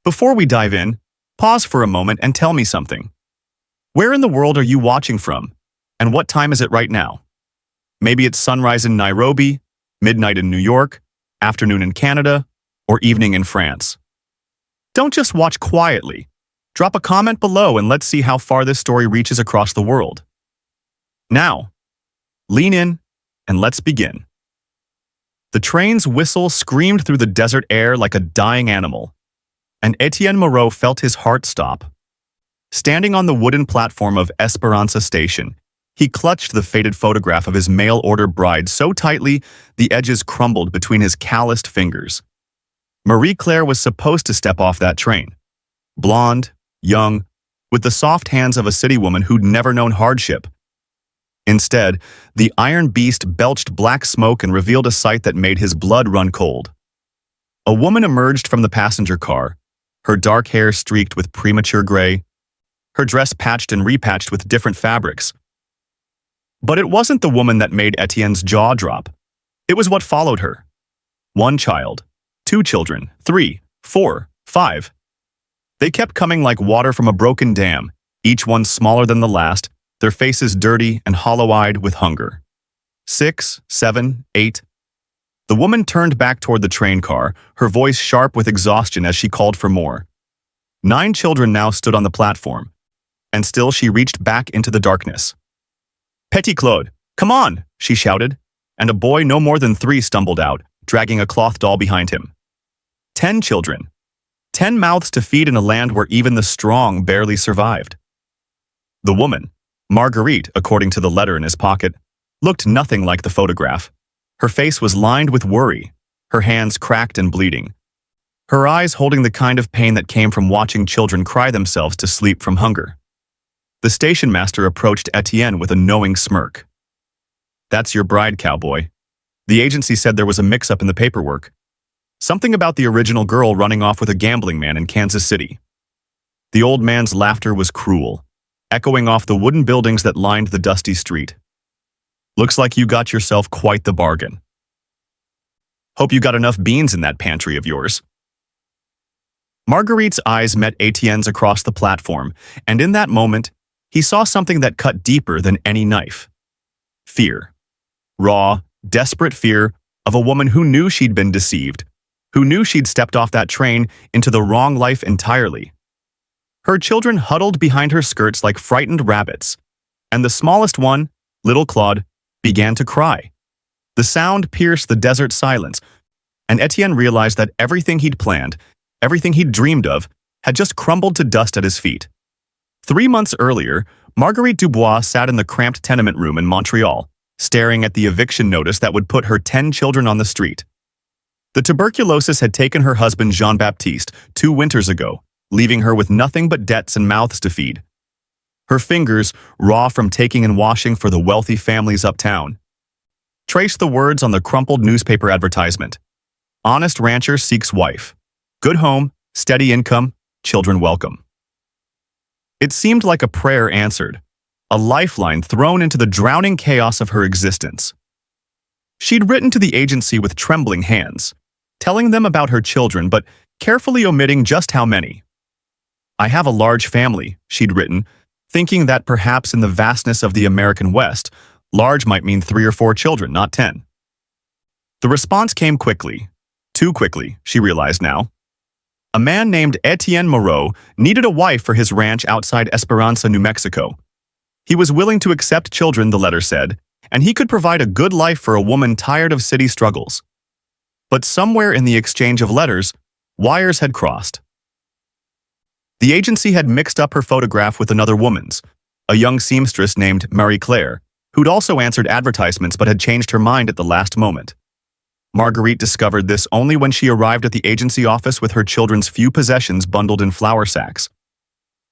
Before we dive in, pause for a moment and tell me something. Where in the world are you watching from? And what time is it right now? Maybe it's sunrise in Nairobi, midnight in New York, afternoon in Canada, or evening in France. Don't just watch quietly. Drop a comment below and let's see how far this story reaches across the world. Now, lean in and let's begin. The train's whistle screamed through the desert air like a dying animal, and Étienne Moreau felt his heart stop. Standing on the wooden platform of Esperanza Station, he clutched the faded photograph of his mail-order bride so tightly the edges crumbled between his calloused fingers. Marie-Claire was supposed to step off that train. Blonde, young, with the soft hands of a city woman who'd never known hardship. Instead, the iron beast belched black smoke and revealed a sight that made his blood run cold. A woman emerged from the passenger car, her dark hair streaked with premature gray, her dress patched and repatched with different fabrics. But it wasn't the woman that made Étienne's jaw drop. It was what followed her. One child, two children, 3, 4, 5. They kept coming like water from a broken dam, each one smaller than the last, their faces dirty and hollow-eyed with hunger. 6, 7, 8. The woman turned back toward the train car, her voice sharp with exhaustion as she called for more. 9 children now stood on the platform, and still she reached back into the darkness. "Petit Claude, come on!" she shouted, and a boy no more than 3 stumbled out, dragging a cloth doll behind him. 10 children. 10 mouths to feed in a land where even the strong barely survived. The woman, Marguerite, according to the letter in his pocket, looked nothing like the photograph. Her face was lined with worry, her hands cracked and bleeding, her eyes holding the kind of pain that came from watching children cry themselves to sleep from hunger. The station master approached Étienne with a knowing smirk. "That's your bride, Cowboy. The agency said there was a mix-up in the paperwork. Something about the original girl running off with a gambling man in Kansas City." The old man's laughter was cruel, echoing off the wooden buildings that lined the dusty street. "Looks like you got yourself quite the bargain. Hope you got enough beans in that pantry of yours." Marguerite's eyes met Étienne's across the platform, and in that moment, he saw something that cut deeper than any knife. Fear. Raw, desperate fear of a woman who knew she'd been deceived, who knew she'd stepped off that train into the wrong life entirely. Her children huddled behind her skirts like frightened rabbits, and the smallest one, little Claude, began to cry. The sound pierced the desert silence, and Étienne realized that everything he'd planned, everything he'd dreamed of, had just crumbled to dust at his feet. 3 months earlier, Marguerite Dubois sat in the cramped tenement room in Montreal, staring at the eviction notice that would put her 10 children on the street. The tuberculosis had taken her husband Jean-Baptiste 2 winters ago, leaving her with nothing but debts and mouths to feed. Her fingers, raw from taking and washing for the wealthy families uptown, traced the words on the crumpled newspaper advertisement. "Honest rancher seeks wife. Good home, steady income, children welcome." It seemed like a prayer answered, a lifeline thrown into the drowning chaos of her existence. She'd written to the agency with trembling hands, telling them about her children but carefully omitting just how many. "I have a large family," she'd written, thinking that perhaps in the vastness of the American West, large might mean 3 or 4 children, not 10. The response came quickly. Too quickly, she realized now. A man named Étienne Moreau needed a wife for his ranch outside Esperanza, New Mexico. He was willing to accept children, the letter said, and he could provide a good life for a woman tired of city struggles. But somewhere in the exchange of letters, wires had crossed. The agency had mixed up her photograph with another woman's, a young seamstress named Marie-Claire, who'd also answered advertisements but had changed her mind at the last moment. Marguerite discovered this only when she arrived at the agency office with her children's few possessions bundled in flour sacks.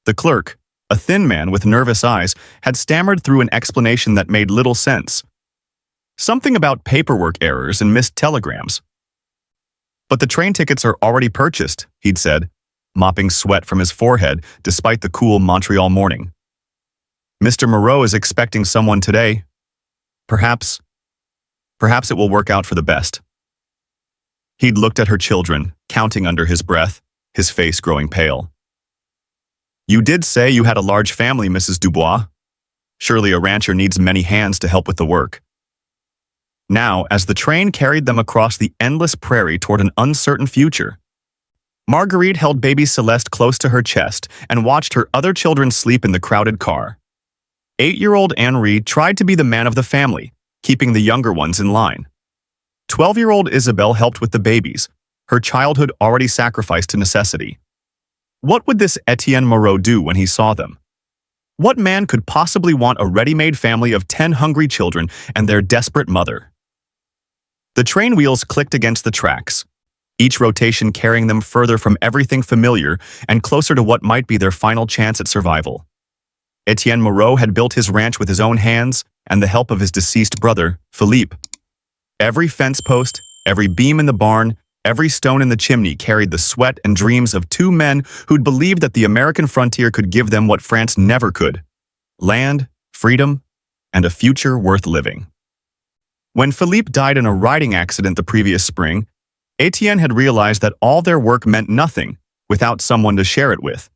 The clerk, a thin man with nervous eyes, had stammered through an explanation that made little sense. Something about paperwork errors and missed telegrams. "But the train tickets are already purchased," he'd said, mopping sweat from his forehead despite the cool Montreal morning. "Mr. Moreau is expecting someone today. Perhaps it will work out for the best." He'd looked at her children, counting under his breath, his face growing pale. "You did say you had a large family, Mrs. Dubois. Surely a rancher needs many hands to help with the work." Now, as the train carried them across the endless prairie toward an uncertain future, Marguerite held baby Celeste close to her chest and watched her other children sleep in the crowded car. 8-year-old Henri tried to be the man of the family, keeping the younger ones in line. 12-year-old Isabelle helped with the babies, her childhood already sacrificed to necessity. What would this Étienne Moreau do when he saw them? What man could possibly want a ready-made family of 10 hungry children and their desperate mother? The train wheels clicked against the tracks, each rotation carrying them further from everything familiar and closer to what might be their final chance at survival. Étienne Moreau had built his ranch with his own hands and the help of his deceased brother, Philippe. Every fence post, every beam in the barn, every stone in the chimney carried the sweat and dreams of 2 men who'd believed that the American frontier could give them what France never could: land, freedom, and a future worth living. When Philippe died in a riding accident the previous spring, Étienne had realized that all their work meant nothing without someone to share it with,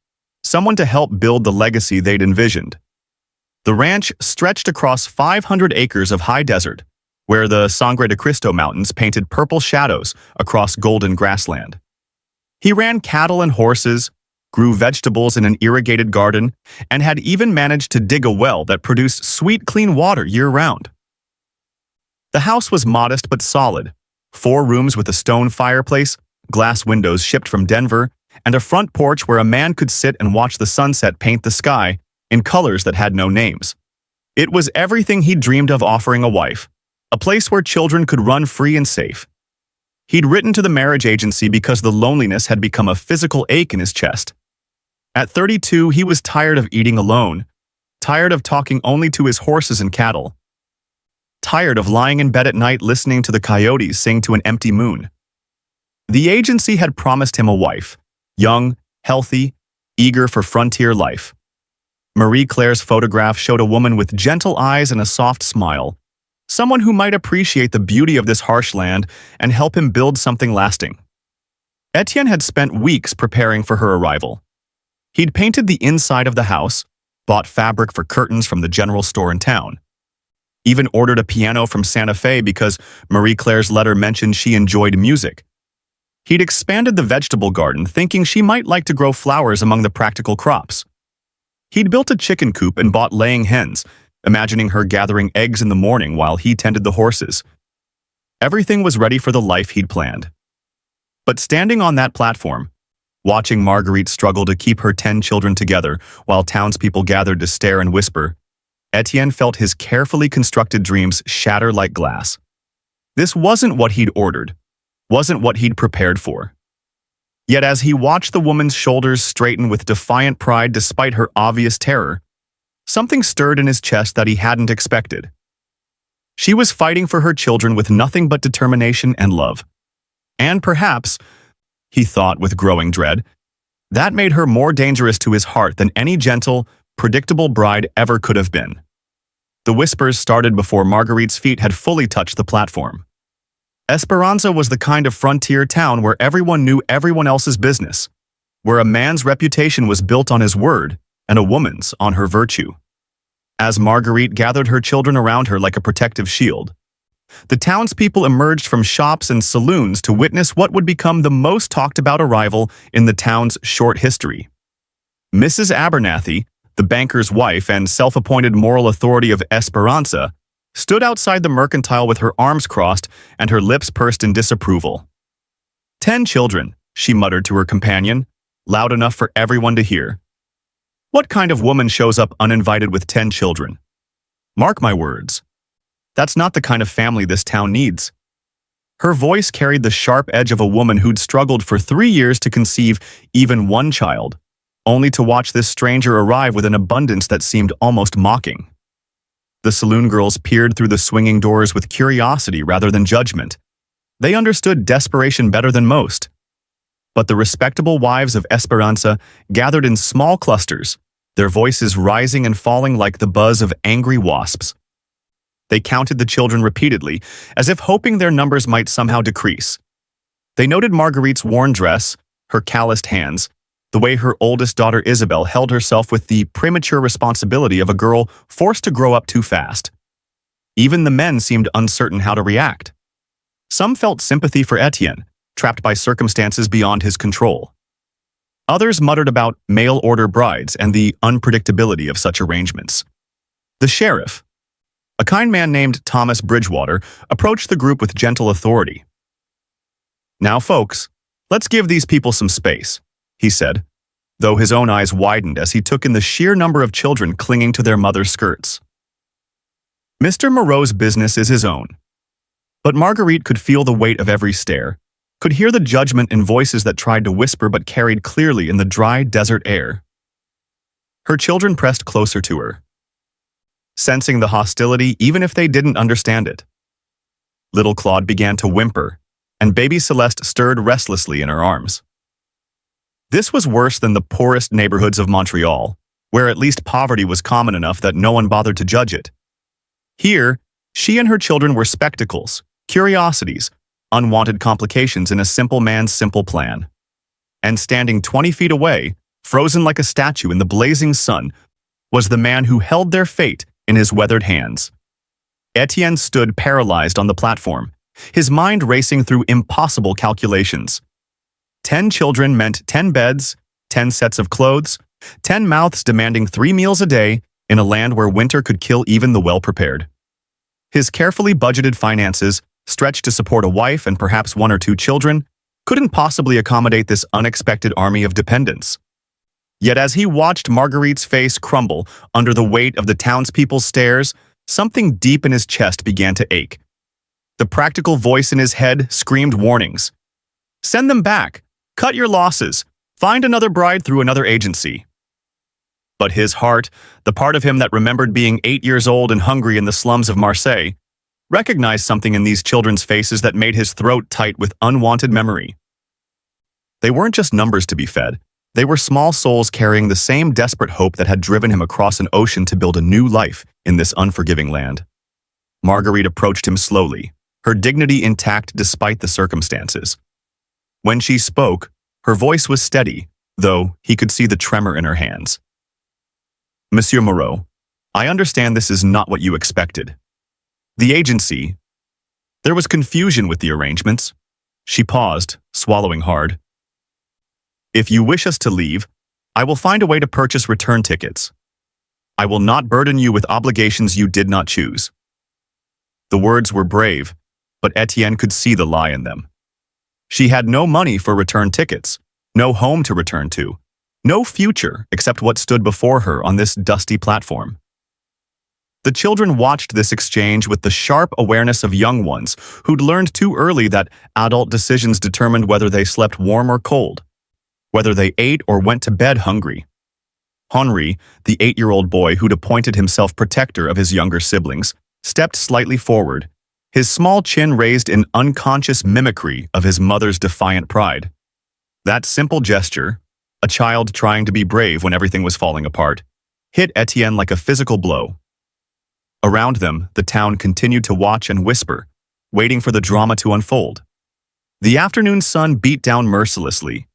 someone to help build the legacy they'd envisioned. The ranch stretched across 500 acres of high desert, where the Sangre de Cristo Mountains painted purple shadows across golden grassland. He ran cattle and horses, grew vegetables in an irrigated garden, and had even managed to dig a well that produced sweet, clean water year-round. The house was modest but solid: 4 rooms with a stone fireplace, glass windows shipped from Denver, and a front porch where a man could sit and watch the sunset paint the sky in colors that had no names. It was everything he'd dreamed of offering a wife, a place where children could run free and safe. He'd written to the marriage agency because the loneliness had become a physical ache in his chest. At 32, he was tired of eating alone, tired of talking only to his horses and cattle, tired of lying in bed at night listening to the coyotes sing to an empty moon. The agency had promised him a wife, young, healthy, eager for frontier life. Marie Claire's photograph showed a woman with gentle eyes and a soft smile, someone who might appreciate the beauty of this harsh land and help him build something lasting. Étienne had spent weeks preparing for her arrival. He'd painted the inside of the house, bought fabric for curtains from the general store in town, even ordered a piano from Santa Fe because Marie Claire's letter mentioned she enjoyed music. He'd expanded the vegetable garden, thinking she might like to grow flowers among the practical crops. He'd built a chicken coop and bought laying hens, imagining her gathering eggs in the morning while he tended the horses. Everything was ready for the life he'd planned. But standing on that platform, watching Marguerite struggle to keep her 10 children together while townspeople gathered to stare and whisper, Étienne felt his carefully constructed dreams shatter like glass. This wasn't what he'd ordered, wasn't what he'd prepared for. Yet as he watched the woman's shoulders straighten with defiant pride despite her obvious terror, something stirred in his chest that he hadn't expected. She was fighting for her children with nothing but determination and love. And perhaps, he thought with growing dread, that made her more dangerous to his heart than any gentle, predictable bride ever could have been. The whispers started before Marguerite's feet had fully touched the platform. Esperanza was the kind of frontier town where everyone knew everyone else's business, where a man's reputation was built on his word and a woman's on her virtue. As Marguerite gathered her children around her like a protective shield, the townspeople emerged from shops and saloons to witness what would become the most talked about arrival in the town's short history. Mrs. Abernathy, the banker's wife and self-appointed moral authority of Esperanza, stood outside the mercantile with her arms crossed and her lips pursed in disapproval. 10 children, she muttered to her companion, loud enough for everyone to hear. What kind of woman shows up uninvited with 10 children? Mark my words. That's not the kind of family this town needs. Her voice carried the sharp edge of a woman who'd struggled for 3 years to conceive even one child, only to watch this stranger arrive with an abundance that seemed almost mocking. The saloon girls peered through the swinging doors with curiosity rather than judgment. They understood desperation better than most. But the respectable wives of Esperanza gathered in small clusters, their voices rising and falling like the buzz of angry wasps. They counted the children repeatedly, as if hoping their numbers might somehow decrease. They noted Marguerite's worn dress, her calloused hands, the way her oldest daughter Isabel held herself with the premature responsibility of a girl forced to grow up too fast. Even the men seemed uncertain how to react. Some felt sympathy for Étienne, trapped by circumstances beyond his control. Others muttered about mail-order brides and the unpredictability of such arrangements. The sheriff, a kind man named Thomas Bridgewater, approached the group with gentle authority. "Now, folks, let's give these people some space," he said, though his own eyes widened as he took in the sheer number of children clinging to their mother's skirts. Mr. Moreau's business is his own. But Marguerite could feel the weight of every stare, could hear the judgment in voices that tried to whisper but carried clearly in the dry desert air. Her children pressed closer to her, sensing the hostility even if they didn't understand it. Little Claude began to whimper, and baby Celeste stirred restlessly in her arms. This was worse than the poorest neighborhoods of Montreal, where at least poverty was common enough that no one bothered to judge it. Here, she and her children were spectacles, curiosities, unwanted complications in a simple man's simple plan. And standing 20 feet away, frozen like a statue in the blazing sun, was the man who held their fate in his weathered hands. Étienne stood paralyzed on the platform, his mind racing through impossible calculations. 10 children meant 10 beds, 10 sets of clothes, 10 mouths demanding 3 meals a day in a land where winter could kill even the well-prepared. His carefully budgeted finances, stretched to support a wife and perhaps 1 or 2 children, couldn't possibly accommodate this unexpected army of dependents. Yet as he watched Marguerite's face crumble under the weight of the townspeople's stares, something deep in his chest began to ache. The practical voice in his head screamed warnings. "Send them back! Cut your losses! Find another bride through another agency." But his heart, the part of him that remembered being 8 years old and hungry in the slums of Marseille, recognized something in these children's faces that made his throat tight with unwanted memory. They weren't just numbers to be fed. They were small souls carrying the same desperate hope that had driven him across an ocean to build a new life in this unforgiving land. Marguerite approached him slowly, her dignity intact despite the circumstances. When she spoke, her voice was steady, though he could see the tremor in her hands. "Monsieur Moreau, I understand this is not what you expected. The agency, there was confusion with the arrangements." She paused, swallowing hard. "If you wish us to leave, I will find a way to purchase return tickets. I will not burden you with obligations you did not choose." The words were brave, but Étienne could see the lie in them. She had no money for return tickets, no home to return to, no future except what stood before her on this dusty platform. The children watched this exchange with the sharp awareness of young ones who'd learned too early that adult decisions determined whether they slept warm or cold, whether they ate or went to bed hungry. Henri, the 8-year-old boy who'd appointed himself protector of his younger siblings, stepped slightly forward, his small chin raised in unconscious mimicry of his mother's defiant pride. That simple gesture, a child trying to be brave when everything was falling apart, hit Étienne like a physical blow. Around them, the town continued to watch and whisper, waiting for the drama to unfold. The afternoon sun beat down mercilessly,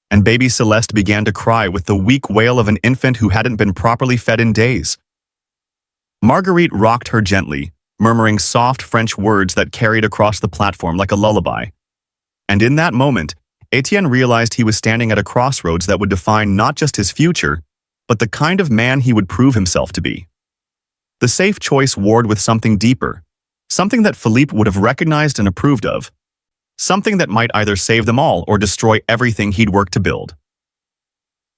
and baby Celeste began to cry with the weak wail of an infant who hadn't been properly fed in days. Marguerite rocked her gently, murmuring soft French words that carried across the platform like a lullaby. And in that moment, Étienne realized he was standing at a crossroads that would define not just his future, but the kind of man he would prove himself to be. The safe choice warred with something deeper, something that Philippe would have recognized and approved of, something that might either save them all or destroy everything he'd worked to build.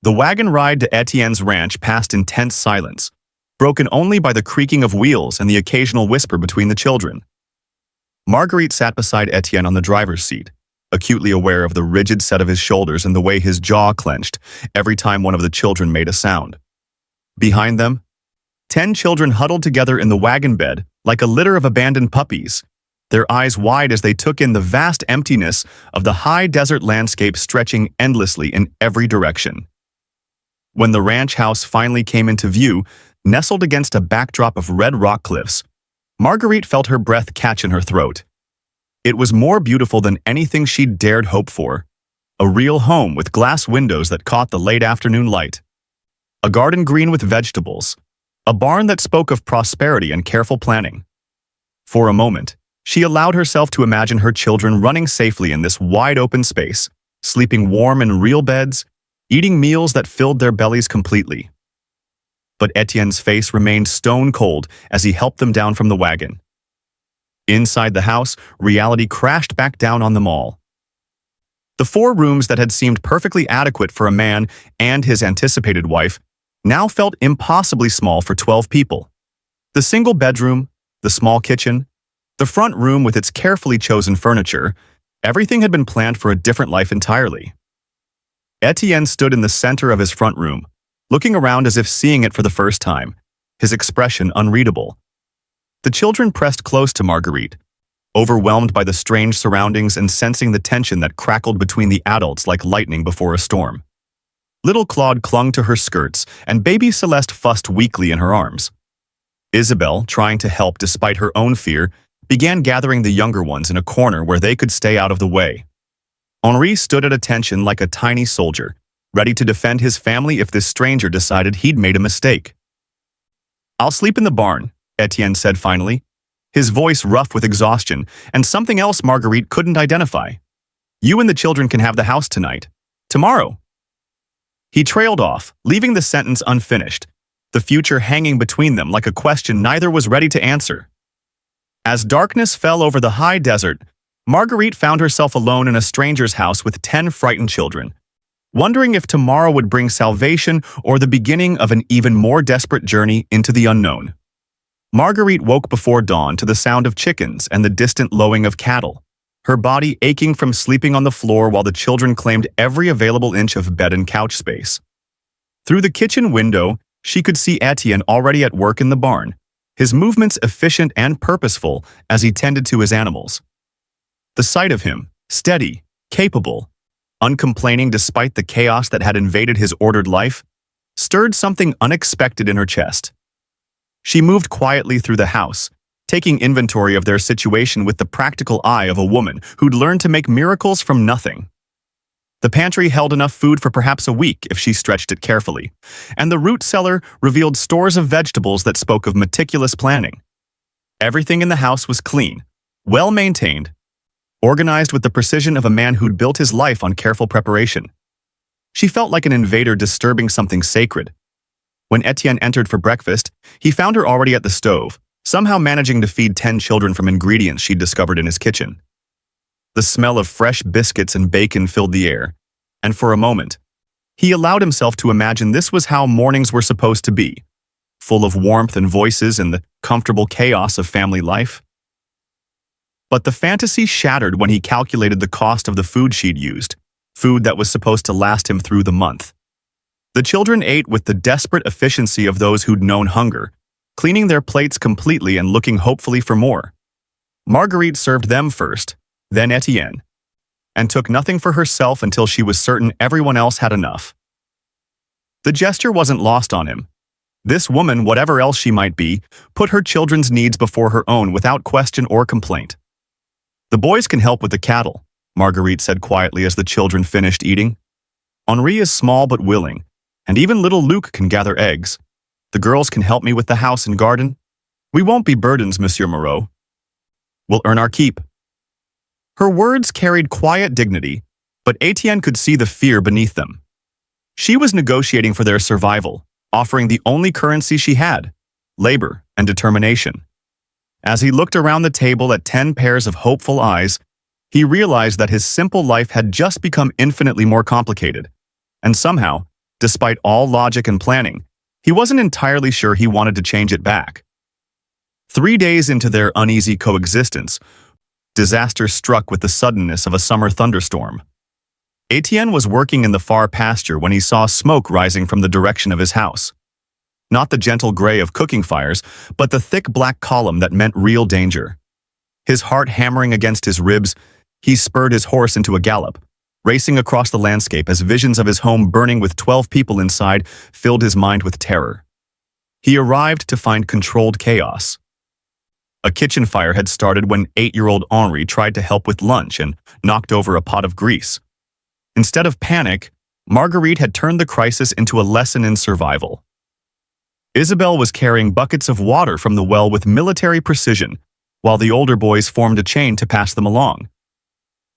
The wagon ride to Étienne's ranch passed in tense silence, broken only by the creaking of wheels and the occasional whisper between the children. Marguerite sat beside Étienne on the driver's seat, acutely aware of the rigid set of his shoulders and the way his jaw clenched every time one of the children made a sound. Behind them, 10 children huddled together in the wagon bed like a litter of abandoned puppies, their eyes wide as they took in the vast emptiness of the high desert landscape stretching endlessly in every direction. When the ranch house finally came into view, nestled against a backdrop of red rock cliffs, Marguerite felt her breath catch in her throat. It was more beautiful than anything she'd dared hope for, a real home with glass windows that caught the late afternoon light. A garden green with vegetables. A barn that spoke of prosperity and careful planning. For a moment, she allowed herself to imagine her children running safely in this wide-open space, sleeping warm in real beds, eating meals that filled their bellies completely. But Étienne's face remained stone-cold as he helped them down from the wagon. Inside the house, reality crashed back down on them all. The 4 rooms that had seemed perfectly adequate for a man and his anticipated wife now felt impossibly small for 12 people. The single bedroom, the small kitchen, the front room with its carefully chosen furniture, everything had been planned for a different life entirely. Étienne stood in the center of his front room, looking around as if seeing it for the first time, his expression unreadable. The children pressed close to Marguerite, overwhelmed by the strange surroundings and sensing the tension that crackled between the adults like lightning before a storm. Little Claude clung to her skirts, and baby Celeste fussed weakly in her arms. Isabelle, trying to help despite her own fear, began gathering the younger ones in a corner where they could stay out of the way. Henri stood at attention like a tiny soldier, ready to defend his family if this stranger decided he'd made a mistake. "I'll sleep in the barn," Étienne said finally, his voice rough with exhaustion and something else Marguerite couldn't identify. "You and the children can have the house tonight. Tomorrow." He trailed off, leaving the sentence unfinished, the future hanging between them like a question neither was ready to answer. As darkness fell over the high desert, Marguerite found herself alone in a stranger's house with 10 frightened children, wondering if tomorrow would bring salvation or the beginning of an even more desperate journey into the unknown. Marguerite woke before dawn to the sound of chickens and the distant lowing of cattle, her body aching from sleeping on the floor while the children claimed every available inch of bed and couch space. Through the kitchen window, she could see Étienne already at work in the barn, his movements efficient and purposeful as he tended to his animals. The sight of him, steady, capable, uncomplaining despite the chaos that had invaded his ordered life, stirred something unexpected in her chest. She moved quietly through the house, taking inventory of their situation with the practical eye of a woman who'd learned to make miracles from nothing. The pantry held enough food for perhaps a week if she stretched it carefully, and the root cellar revealed stores of vegetables that spoke of meticulous planning. Everything in the house was clean, well-maintained, organized with the precision of a man who'd built his life on careful preparation. She felt like an invader disturbing something sacred. When Étienne entered for breakfast, he found her already at the stove, somehow managing to feed 10 children from ingredients she'd discovered in his kitchen. The smell of fresh biscuits and bacon filled the air, and for a moment, he allowed himself to imagine this was how mornings were supposed to be, full of warmth and voices and the comfortable chaos of family life. But the fantasy shattered when he calculated the cost of the food she'd used, food that was supposed to last him through the month. The children ate with the desperate efficiency of those who'd known hunger, cleaning their plates completely and looking hopefully for more. Marguerite served them first, then Étienne, and took nothing for herself until she was certain everyone else had enough. The gesture wasn't lost on him. This woman, whatever else she might be, put her children's needs before her own without question or complaint. "The boys can help with the cattle," Marguerite said quietly as the children finished eating. "Henri is small but willing, and even little Luc can gather eggs. The girls can help me with the house and garden. We won't be burdens, Monsieur Moreau. We'll earn our keep." Her words carried quiet dignity, but Étienne could see the fear beneath them. She was negotiating for their survival, offering the only currency she had, labor and determination. As he looked around the table at 10 pairs of hopeful eyes, he realized that his simple life had just become infinitely more complicated. And somehow, despite all logic and planning, he wasn't entirely sure he wanted to change it back. 3 days into their uneasy coexistence, disaster struck with the suddenness of a summer thunderstorm. Étienne was working in the far pasture when he saw smoke rising from the direction of his house. Not the gentle gray of cooking fires, but the thick black column that meant real danger. His heart hammering against his ribs, he spurred his horse into a gallop, racing across the landscape as visions of his home burning with 12 people inside filled his mind with terror. He arrived to find controlled chaos. A kitchen fire had started when 8-year-old Henri tried to help with lunch and knocked over a pot of grease. Instead of panic, Marguerite had turned the crisis into a lesson in survival. Isabel was carrying buckets of water from the well with military precision, while the older boys formed a chain to pass them along.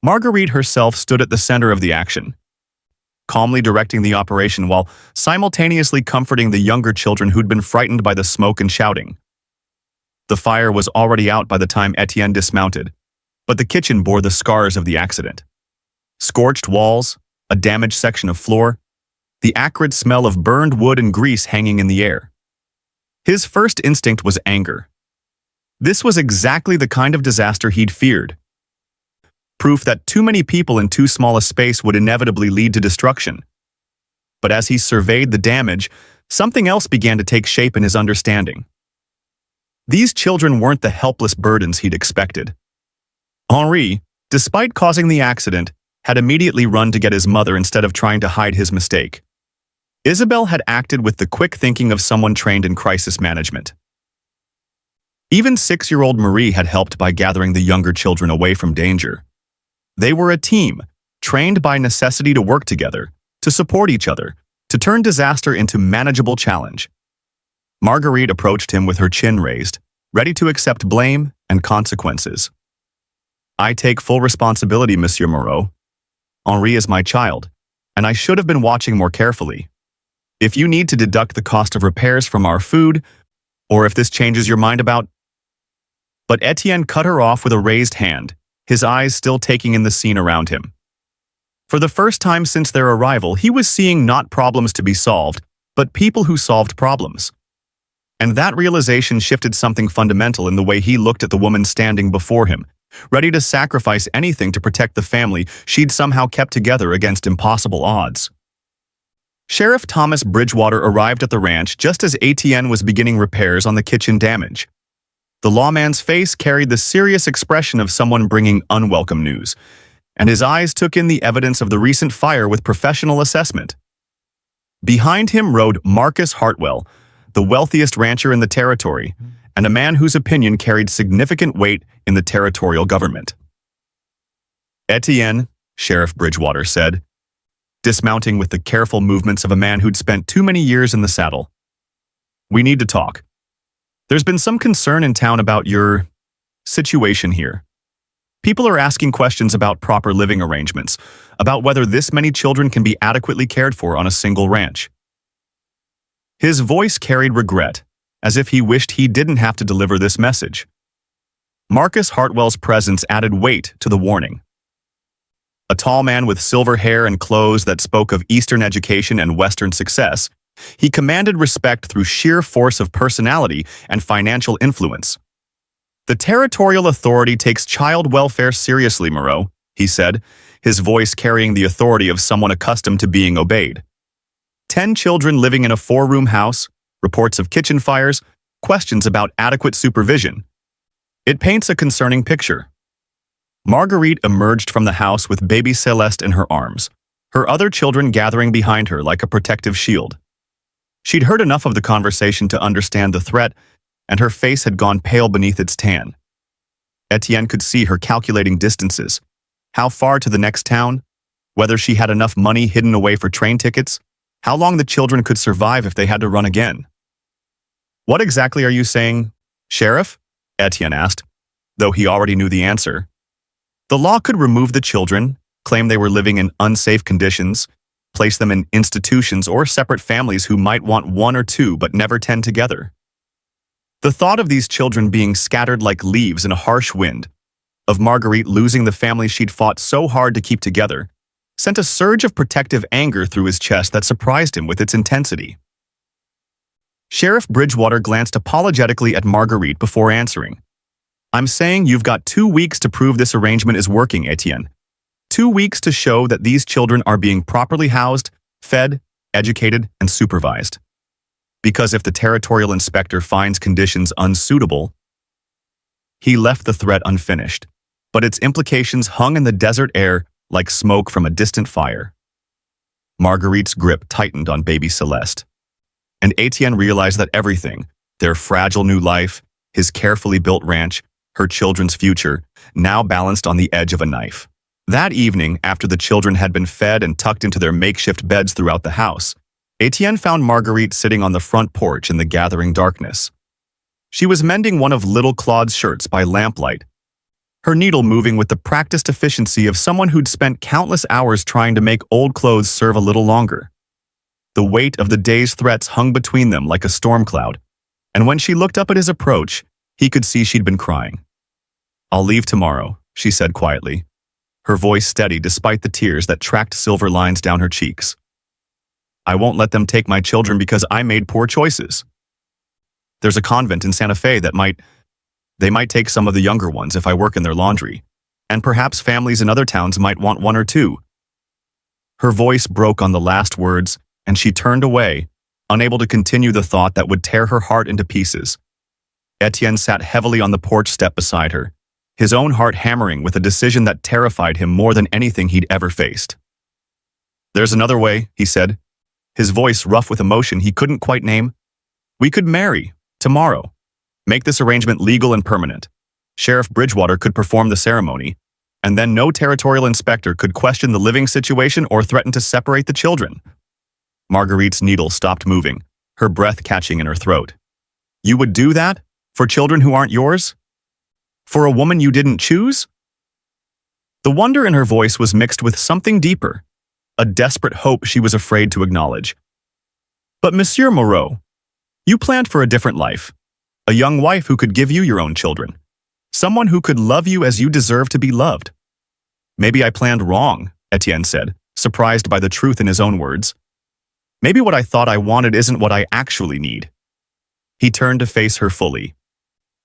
Marguerite herself stood at the center of the action, calmly directing the operation while simultaneously comforting the younger children who'd been frightened by the smoke and shouting. The fire was already out by the time Étienne dismounted, but the kitchen bore the scars of the accident. Scorched walls, a damaged section of floor, the acrid smell of burned wood and grease hanging in the air. His first instinct was anger. This was exactly the kind of disaster he'd feared. Proof that too many people in too small a space would inevitably lead to destruction. But as he surveyed the damage, something else began to take shape in his understanding. These children weren't the helpless burdens he'd expected. Henri, despite causing the accident, had immediately run to get his mother instead of trying to hide his mistake. Isabel had acted with the quick thinking of someone trained in crisis management. Even 6-year-old Marie had helped by gathering the younger children away from danger. They were a team, trained by necessity to work together, to support each other, to turn disaster into manageable challenge. Marguerite approached him with her chin raised, ready to accept blame and consequences. "I take full responsibility, Monsieur Moreau. Henri is my child, and I should have been watching more carefully. If you need to deduct the cost of repairs from our food, or if this changes your mind about—" But Étienne cut her off with a raised hand, his eyes still taking in the scene around him. For the first time since their arrival, he was seeing not problems to be solved, but people who solved problems. And that realization shifted something fundamental in the way he looked at the woman standing before him, ready to sacrifice anything to protect the family she'd somehow kept together against impossible odds. Sheriff Thomas Bridgewater arrived at the ranch just as Étienne was beginning repairs on the kitchen damage. The lawman's face carried the serious expression of someone bringing unwelcome news, and his eyes took in the evidence of the recent fire with professional assessment. Behind him rode Marcus Hartwell, the wealthiest rancher in the territory, and a man whose opinion carried significant weight in the territorial government. "Étienne," Sheriff Bridgewater said, dismounting with the careful movements of a man who'd spent too many years in the saddle. "We need to talk. There's been some concern in town about your situation here. People are asking questions about proper living arrangements, about whether this many children can be adequately cared for on a single ranch." His voice carried regret, as if he wished he didn't have to deliver this message. Marcus Hartwell's presence added weight to the warning. A tall man with silver hair and clothes that spoke of Eastern education and Western success, he commanded respect through sheer force of personality and financial influence. "The territorial authority takes child welfare seriously, Moreau," he said, his voice carrying the authority of someone accustomed to being obeyed. 10 children living in a 4-room house, reports of kitchen fires, questions about adequate supervision. It paints a concerning picture. Marguerite emerged from the house with baby Celeste in her arms, her other children gathering behind her like a protective shield. She'd heard enough of the conversation to understand the threat, and her face had gone pale beneath its tan. Étienne could see her calculating distances, how far to the next town, whether she had enough money hidden away for train tickets, how long the children could survive if they had to run again. "What exactly are you saying, Sheriff?" Étienne asked, though he already knew the answer. The law could remove the children, claim they were living in unsafe conditions, place them in institutions or separate families who might want 1 or 2 but never tend together. The thought of these children being scattered like leaves in a harsh wind, of Marguerite losing the family she'd fought so hard to keep together, sent a surge of protective anger through his chest that surprised him with its intensity. Sheriff Bridgewater glanced apologetically at Marguerite before answering. "I'm saying you've got 2 weeks to prove this arrangement is working, Étienne. 2 weeks to show that these children are being properly housed, fed, educated, and supervised. Because if the territorial inspector finds conditions unsuitable—" He left the threat unfinished, but its implications hung in the desert air like smoke from a distant fire. Marguerite's grip tightened on baby Celeste, and Étienne realized that everything, their fragile new life, his carefully built ranch, her children's future, now balanced on the edge of a knife. That evening, after the children had been fed and tucked into their makeshift beds throughout the house, Étienne found Marguerite sitting on the front porch in the gathering darkness. She was mending one of little Claude's shirts by lamplight, her needle moving with the practiced efficiency of someone who'd spent countless hours trying to make old clothes serve a little longer. The weight of the day's threats hung between them like a storm cloud, and when she looked up at his approach, he could see she'd been crying. "I'll leave tomorrow," she said quietly, her voice steady despite the tears that tracked silver lines down her cheeks. "I won't let them take my children because I made poor choices. There's a convent in Santa Fe they might take some of the younger ones if I work in their laundry, and perhaps families in other towns might want one or two." Her voice broke on the last words, and she turned away, unable to continue the thought that would tear her heart into pieces. Étienne sat heavily on the porch step beside her, his own heart hammering with a decision that terrified him more than anything he'd ever faced. "There's another way," he said, his voice rough with emotion he couldn't quite name. "We could marry, tomorrow. Make this arrangement legal and permanent. Sheriff Bridgewater could perform the ceremony, and then no territorial inspector could question the living situation or threaten to separate the children." Marguerite's needle stopped moving, her breath catching in her throat. "You would do that? For children who aren't yours? For a woman you didn't choose?" The wonder in her voice was mixed with something deeper, a desperate hope she was afraid to acknowledge. "But Monsieur Moreau, you planned for a different life. A young wife who could give you your own children. Someone who could love you as you deserve to be loved." "Maybe I planned wrong," Étienne said, surprised by the truth in his own words. "Maybe what I thought I wanted isn't what I actually need." He turned to face her fully.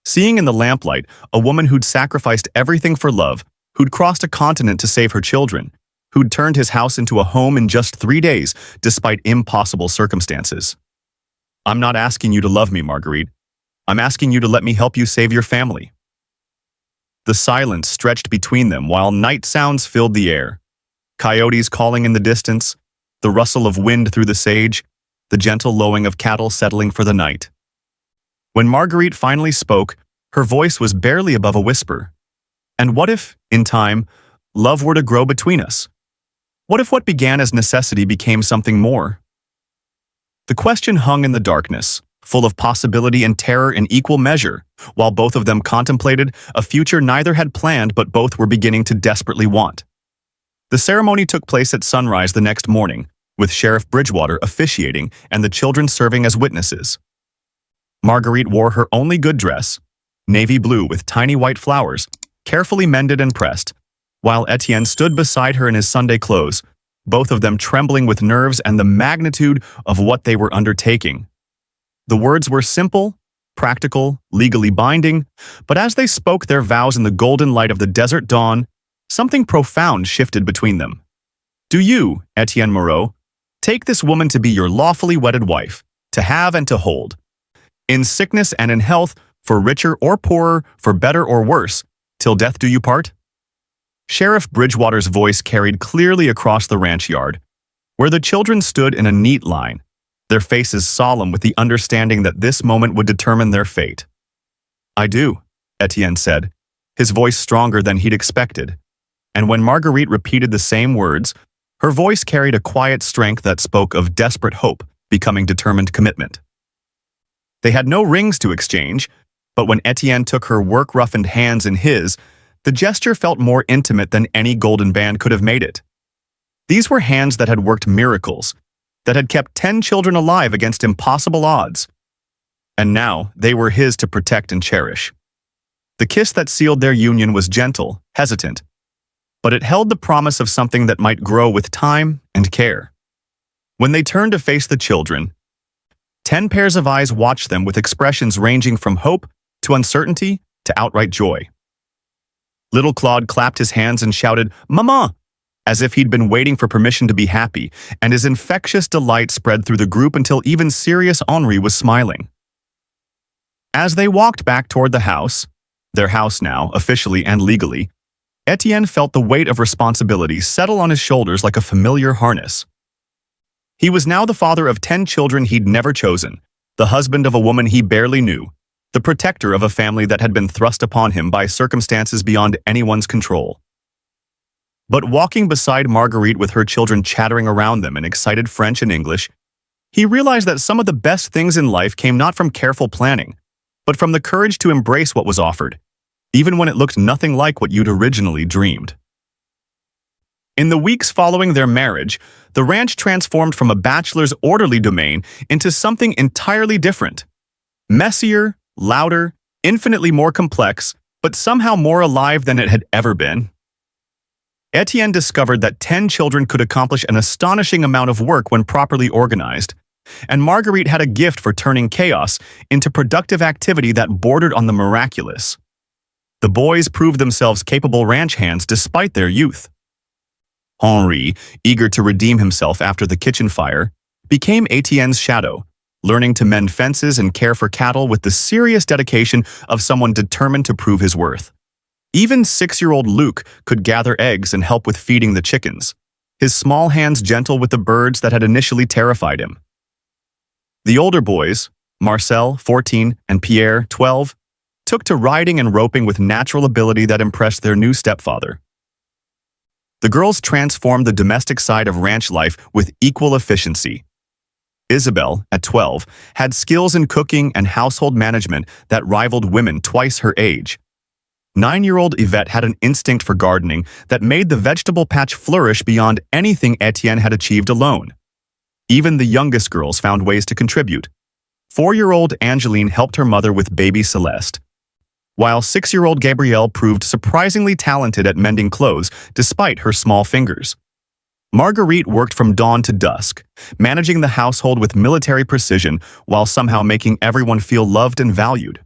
Seeing in the lamplight a woman who'd sacrificed everything for love, who'd crossed a continent to save her children, who'd turned his house into a home in just 3 days despite impossible circumstances. "I'm not asking you to love me, Marguerite. I'm asking you to let me help you save your family." The silence stretched between them while night sounds filled the air. Coyotes calling in the distance, the rustle of wind through the sage, the gentle lowing of cattle settling for the night. When Marguerite finally spoke, her voice was barely above a whisper. "And what if, in time, love were to grow between us? What if what began as necessity became something more?" The question hung in the darkness, full of possibility and terror in equal measure, while both of them contemplated a future neither had planned but both were beginning to desperately want. The ceremony took place at sunrise the next morning, with Sheriff Bridgewater officiating and the children serving as witnesses. Marguerite wore her only good dress, navy blue with tiny white flowers, carefully mended and pressed, while Étienne stood beside her in his Sunday clothes, both of them trembling with nerves and the magnitude of what they were undertaking. The words were simple, practical, legally binding, but as they spoke their vows in the golden light of the desert dawn, something profound shifted between them. "Do you, Étienne Moreau, take this woman to be your lawfully wedded wife, to have and to hold, in sickness and in health, for richer or poorer, for better or worse, till death do you part?" Sheriff Bridgewater's voice carried clearly across the ranch yard, where the children stood in a neat line, their faces solemn with the understanding that this moment would determine their fate. "I do," Étienne said, his voice stronger than he'd expected, and when Marguerite repeated the same words, her voice carried a quiet strength that spoke of desperate hope becoming determined commitment. They had no rings to exchange, but when Étienne took her work-roughened hands in his, the gesture felt more intimate than any golden band could have made it. These were hands that had worked miracles, that had kept 10 children alive against impossible odds. And now they were his to protect and cherish. The kiss that sealed their union was gentle, hesitant, but it held the promise of something that might grow with time and care. When they turned to face the children, 10 pairs of eyes watched them with expressions ranging from hope to uncertainty to outright joy. Little Claude clapped his hands and shouted, "Maman!" as if he'd been waiting for permission to be happy, and his infectious delight spread through the group until even serious Henri was smiling. As they walked back toward the house, their house now, officially and legally, Étienne felt the weight of responsibility settle on his shoulders like a familiar harness. He was now the father of 10 children he'd never chosen, the husband of a woman he barely knew, the protector of a family that had been thrust upon him by circumstances beyond anyone's control. But walking beside Marguerite with her children chattering around them in excited French and English, he realized that some of the best things in life came not from careful planning, but from the courage to embrace what was offered, even when it looked nothing like what you'd originally dreamed. In the weeks following their marriage, the ranch transformed from a bachelor's orderly domain into something entirely different. Messier, louder, infinitely more complex, but somehow more alive than it had ever been. Étienne discovered that 10 children could accomplish an astonishing amount of work when properly organized, and Marguerite had a gift for turning chaos into productive activity that bordered on the miraculous. The boys proved themselves capable ranch hands despite their youth. Henri, eager to redeem himself after the kitchen fire, became Étienne's shadow, learning to mend fences and care for cattle with the serious dedication of someone determined to prove his worth. Even 6-year-old Luc could gather eggs and help with feeding the chickens, his small hands gentle with the birds that had initially terrified him. The older boys, Marcel, 14, and Pierre, 12, took to riding and roping with natural ability that impressed their new stepfather. The girls transformed the domestic side of ranch life with equal efficiency. Isabelle, at 12, had skills in cooking and household management that rivaled women twice her age. 9-year-old Yvette had an instinct for gardening that made the vegetable patch flourish beyond anything Étienne had achieved alone. Even the youngest girls found ways to contribute. 4-year-old Angeline helped her mother with baby Celeste, while 6-year-old Gabrielle proved surprisingly talented at mending clothes despite her small fingers. Marguerite worked from dawn to dusk, managing the household with military precision while somehow making everyone feel loved and valued.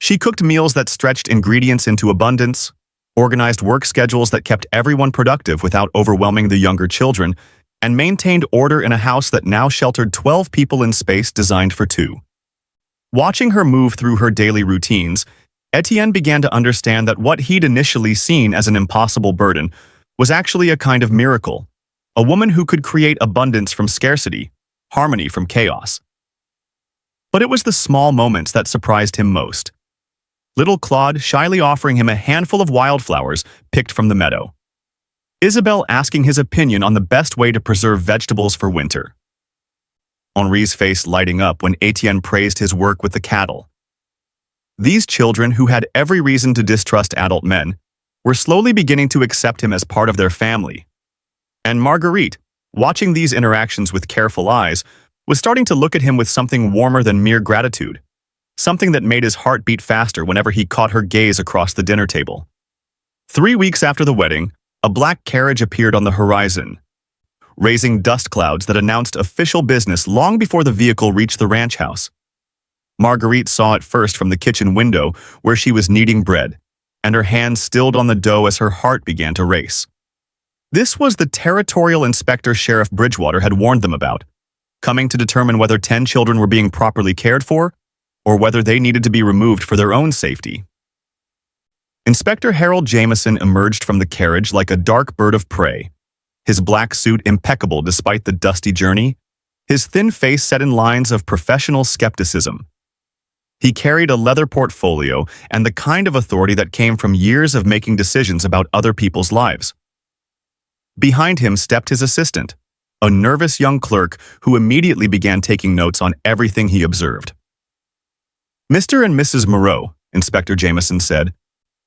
She cooked meals that stretched ingredients into abundance, organized work schedules that kept everyone productive without overwhelming the younger children, and maintained order in a house that now sheltered 12 people in space designed for 2. Watching her move through her daily routines, Étienne began to understand that what he'd initially seen as an impossible burden was actually a kind of miracle, a woman who could create abundance from scarcity, harmony from chaos. But it was the small moments that surprised him most. Little Claude shyly offering him a handful of wildflowers picked from the meadow. Isabelle asking his opinion on the best way to preserve vegetables for winter. Henri's face lighting up when Étienne praised his work with the cattle. These children, who had every reason to distrust adult men, were slowly beginning to accept him as part of their family. And Marguerite, watching these interactions with careful eyes, was starting to look at him with something warmer than mere gratitude, something that made his heart beat faster whenever he caught her gaze across the dinner table. 3 weeks after the wedding, a black carriage appeared on the horizon, raising dust clouds that announced official business long before the vehicle reached the ranch house. Marguerite saw it first from the kitchen window where she was kneading bread, and her hands stilled on the dough as her heart began to race. This was the territorial inspector Sheriff Bridgewater had warned them about, coming to determine whether 10 children were being properly cared for, or whether they needed to be removed for their own safety. Inspector Harold Jameson emerged from the carriage like a dark bird of prey, his black suit impeccable despite the dusty journey, his thin face set in lines of professional skepticism. He carried a leather portfolio and the kind of authority that came from years of making decisions about other people's lives. Behind him stepped his assistant, a nervous young clerk who immediately began taking notes on everything he observed. "Mr. and Mrs. Moreau," Inspector Jameson said,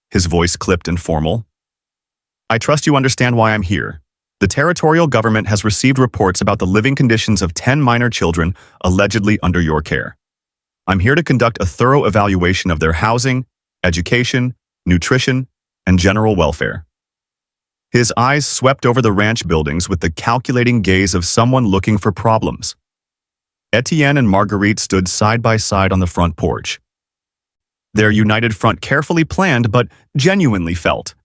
his voice clipped and formal. "I trust you understand why I'm here. The territorial government has received reports about the living conditions of 10 minor children allegedly under your care. I'm here to conduct a thorough evaluation of their housing, education, nutrition, and general welfare." His eyes swept over the ranch buildings with the calculating gaze of someone looking for problems. Étienne and Marguerite stood side by side on the front porch. Their united front carefully planned but genuinely felt.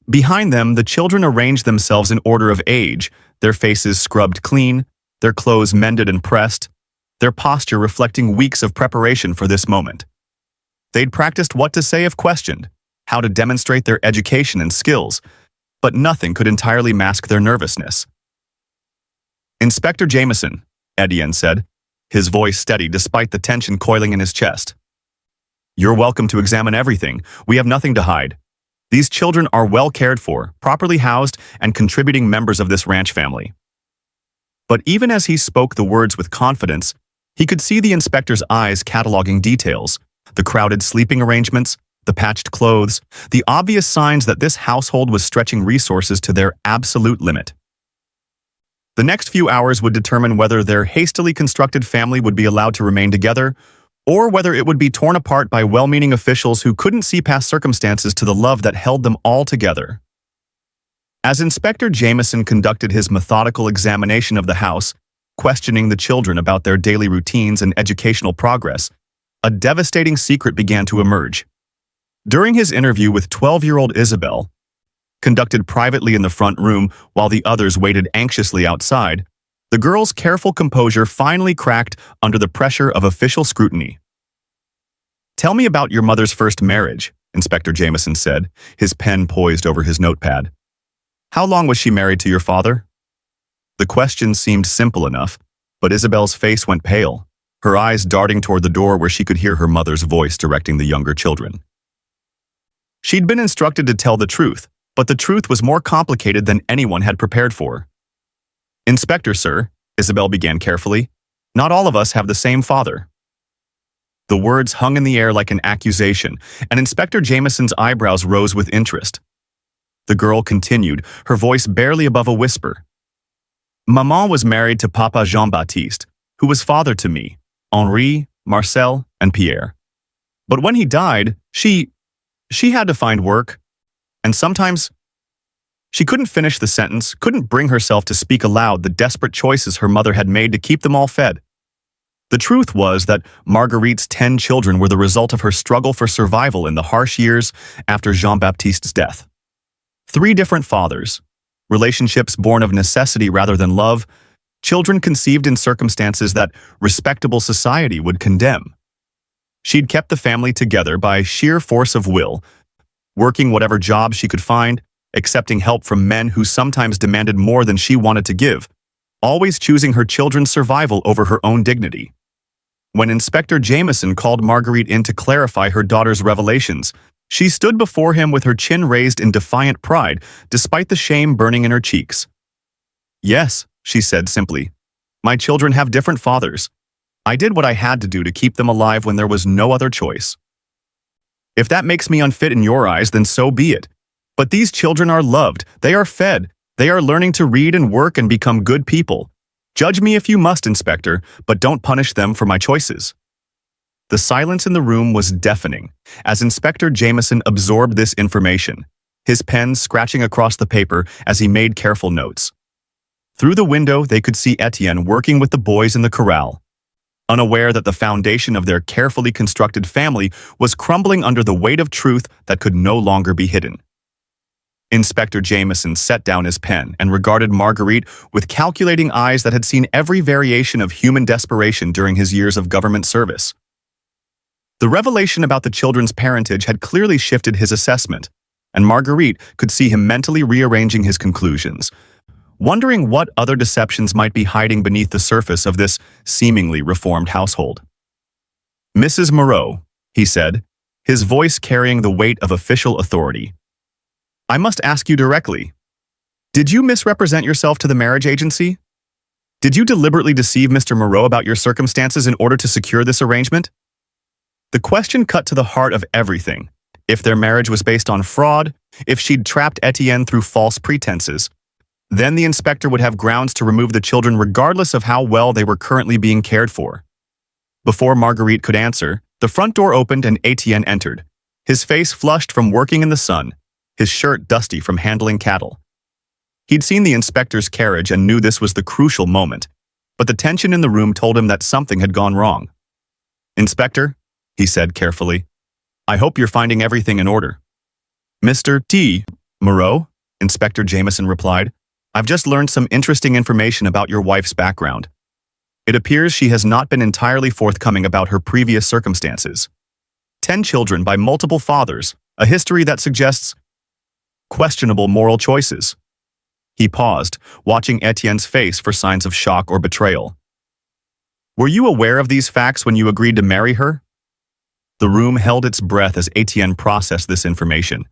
Behind them, the children arranged themselves in order of age, their faces scrubbed clean, their clothes mended and pressed, their posture reflecting weeks of preparation for this moment. They'd practiced what to say if questioned, how to demonstrate their education and skills, but nothing could entirely mask their nervousness. "Inspector Jameson," Étienne said, his voice steady despite the tension coiling in his chest. "You're welcome to examine everything. We have nothing to hide. These children are well cared for, properly housed, and contributing members of this ranch family. But even as he spoke the words with confidence, he could see the inspector's eyes cataloging details, the crowded sleeping arrangements, the patched clothes, the obvious signs that this household was stretching resources to their absolute limit. The next few hours would determine whether their hastily constructed family would be allowed to remain together, or whether it would be torn apart by well-meaning officials who couldn't see past circumstances to the love that held them all together. As Inspector Jameson conducted his methodical examination of the house, questioning the children about their daily routines and educational progress, a devastating secret began to emerge. During his interview with 12-year-old Isabel, conducted privately in the front room while the others waited anxiously outside, the girl's careful composure finally cracked under the pressure of official scrutiny. "Tell me about your mother's first marriage," Inspector Jameson said, his pen poised over his notepad. "How long was she married to your father?" The question seemed simple enough, but Isabel's face went pale, her eyes darting toward the door where she could hear her mother's voice directing the younger children. She'd been instructed to tell the truth, but the truth was more complicated than anyone had prepared for. "Inspector, sir," Isabel began carefully, "not all of us have the same father." The words hung in the air like an accusation, and Inspector Jameson's eyebrows rose with interest. The girl continued, her voice barely above a whisper. "Maman was married to Papa Jean-Baptiste, who was father to me, Henri, Marcel, and Pierre. But when he died, she had to find work, and sometimes..." She couldn't finish the sentence, couldn't bring herself to speak aloud the desperate choices her mother had made to keep them all fed. The truth was that Marguerite's 10 children were the result of her struggle for survival in the harsh years after Jean-Baptiste's death. 3 different fathers, relationships born of necessity rather than love, children conceived in circumstances that respectable society would condemn. She'd kept the family together by sheer force of will, working whatever job she could find, accepting help from men who sometimes demanded more than she wanted to give, always choosing her children's survival over her own dignity. When Inspector Jameson called Marguerite in to clarify her daughter's revelations, she stood before him with her chin raised in defiant pride, despite the shame burning in her cheeks. "Yes," she said simply, "my children have different fathers. I did what I had to do to keep them alive when there was no other choice. If that makes me unfit in your eyes, then so be it. But these children are loved, they are fed, they are learning to read and work and become good people. Judge me if you must, Inspector, but don't punish them for my choices." The silence in the room was deafening as Inspector Jameson absorbed this information, his pen scratching across the paper as he made careful notes. Through the window, they could see Étienne working with the boys in the corral, unaware that the foundation of their carefully constructed family was crumbling under the weight of truth that could no longer be hidden. Inspector Jameson set down his pen and regarded Marguerite with calculating eyes that had seen every variation of human desperation during his years of government service. The revelation about the children's parentage had clearly shifted his assessment, and Marguerite could see him mentally rearranging his conclusions, wondering what other deceptions might be hiding beneath the surface of this seemingly reformed household. "Mrs. Moreau," he said, his voice carrying the weight of official authority, "I must ask you directly. Did you misrepresent yourself to the marriage agency? Did you deliberately deceive Mr. Moreau about your circumstances in order to secure this arrangement?" The question cut to the heart of everything. If their marriage was based on fraud, if she'd trapped Étienne through false pretenses, then the inspector would have grounds to remove the children regardless of how well they were currently being cared for. Before Marguerite could answer, the front door opened and Étienne entered, his face flushed from working in the sun, his shirt dusty from handling cattle. He'd seen the inspector's carriage and knew this was the crucial moment, but the tension in the room told him that something had gone wrong. "Inspector," he said carefully, "I hope you're finding everything in order." "Mr. T. Moreau," Inspector Jameson replied, "I've just learned some interesting information about your wife's background. It appears she has not been entirely forthcoming about her previous circumstances. 10 children by multiple fathers, a history that suggests questionable moral choices." He paused, watching Étienne's face for signs of shock or betrayal. "Were you aware of these facts when you agreed to marry her?" The room held its breath as Étienne processed this information.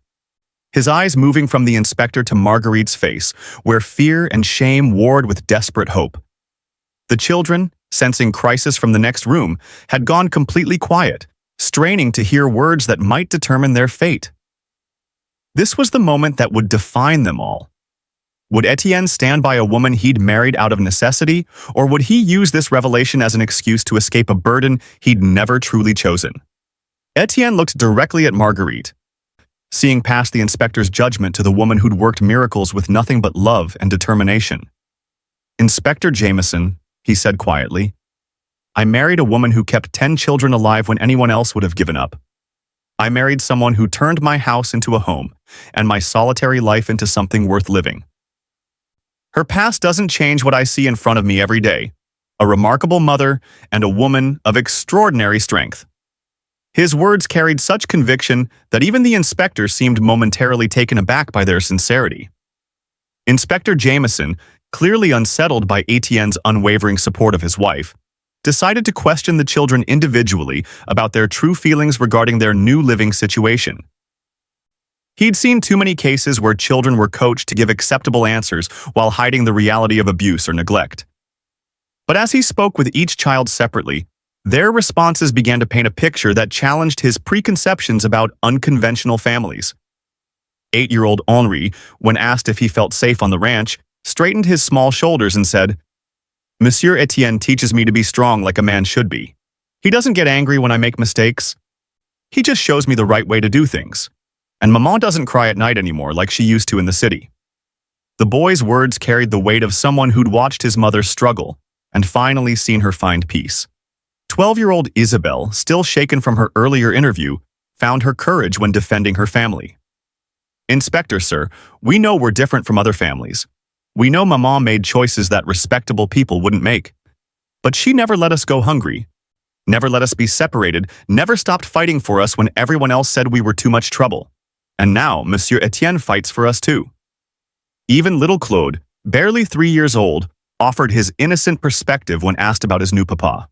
his eyes moving from the inspector to Marguerite's face, where fear and shame warred with desperate hope. The children, sensing crisis from the next room, had gone completely quiet, straining to hear words that might determine their fate. This was the moment that would define them all. Would Étienne stand by a woman he'd married out of necessity, or would he use this revelation as an excuse to escape a burden he'd never truly chosen? Étienne looked directly at Marguerite, seeing past the inspector's judgment to the woman who'd worked miracles with nothing but love and determination. "Inspector Jameson," he said quietly, "I married a woman who kept 10 children alive when anyone else would have given up. I married someone who turned my house into a home, and my solitary life into something worth living. Her past doesn't change what I see in front of me every day, a remarkable mother and a woman of extraordinary strength." His words carried such conviction that even the inspector seemed momentarily taken aback by their sincerity. Inspector Jameson, clearly unsettled by Étienne's unwavering support of his wife, decided to question the children individually about their true feelings regarding their new living situation. He'd seen too many cases where children were coached to give acceptable answers while hiding the reality of abuse or neglect. But as he spoke with each child separately, their responses began to paint a picture that challenged his preconceptions about unconventional families. 8-year-old Henri, when asked if he felt safe on the ranch, straightened his small shoulders and said, "Monsieur Étienne teaches me to be strong like a man should be. He doesn't get angry when I make mistakes. He just shows me the right way to do things. And Maman doesn't cry at night anymore like she used to in the city." The boy's words carried the weight of someone who'd watched his mother struggle and finally seen her find peace. 12-year-old Isabelle, still shaken from her earlier interview, found her courage when defending her family. "Inspector, sir, we know we're different from other families. We know Maman made choices that respectable people wouldn't make. But she never let us go hungry, never let us be separated, never stopped fighting for us when everyone else said we were too much trouble. And now Monsieur Étienne fights for us too." Even little Claude, barely 3 years old, offered his innocent perspective when asked about his new papa.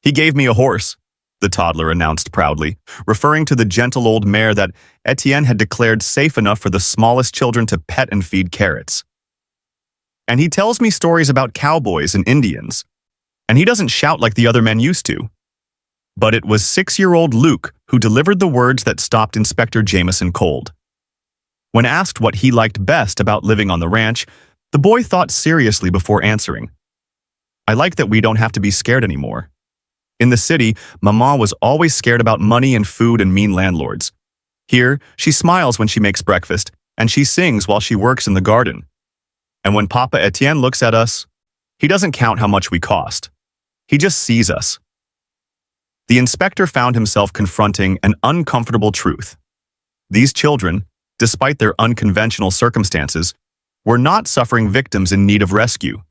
"He gave me a horse," the toddler announced proudly, referring to the gentle old mare that Étienne had declared safe enough for the smallest children to pet and feed carrots. "And he tells me stories about cowboys and Indians. And he doesn't shout like the other men used to." But it was 6-year-old Luke who delivered the words that stopped Inspector Jameson cold. When asked what he liked best about living on the ranch, the boy thought seriously before answering. "I like that we don't have to be scared anymore. In the city, Maman was always scared about money and food and mean landlords. Here, she smiles when she makes breakfast, and she sings while she works in the garden. And when Papa Étienne looks at us, he doesn't count how much we cost. He just sees us." The inspector found himself confronting an uncomfortable truth. These children, despite their unconventional circumstances, were not suffering victims in need of rescue.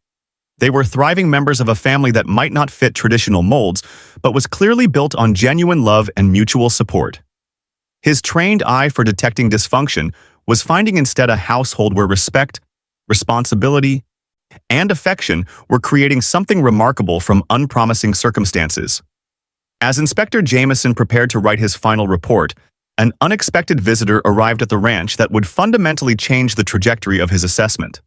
They were thriving members of a family that might not fit traditional molds, but was clearly built on genuine love and mutual support. His trained eye for detecting dysfunction was finding instead a household where respect, responsibility, and affection were creating something remarkable from unpromising circumstances. As Inspector Jameson prepared to write his final report, an unexpected visitor arrived at the ranch that would fundamentally change the trajectory of his assessment.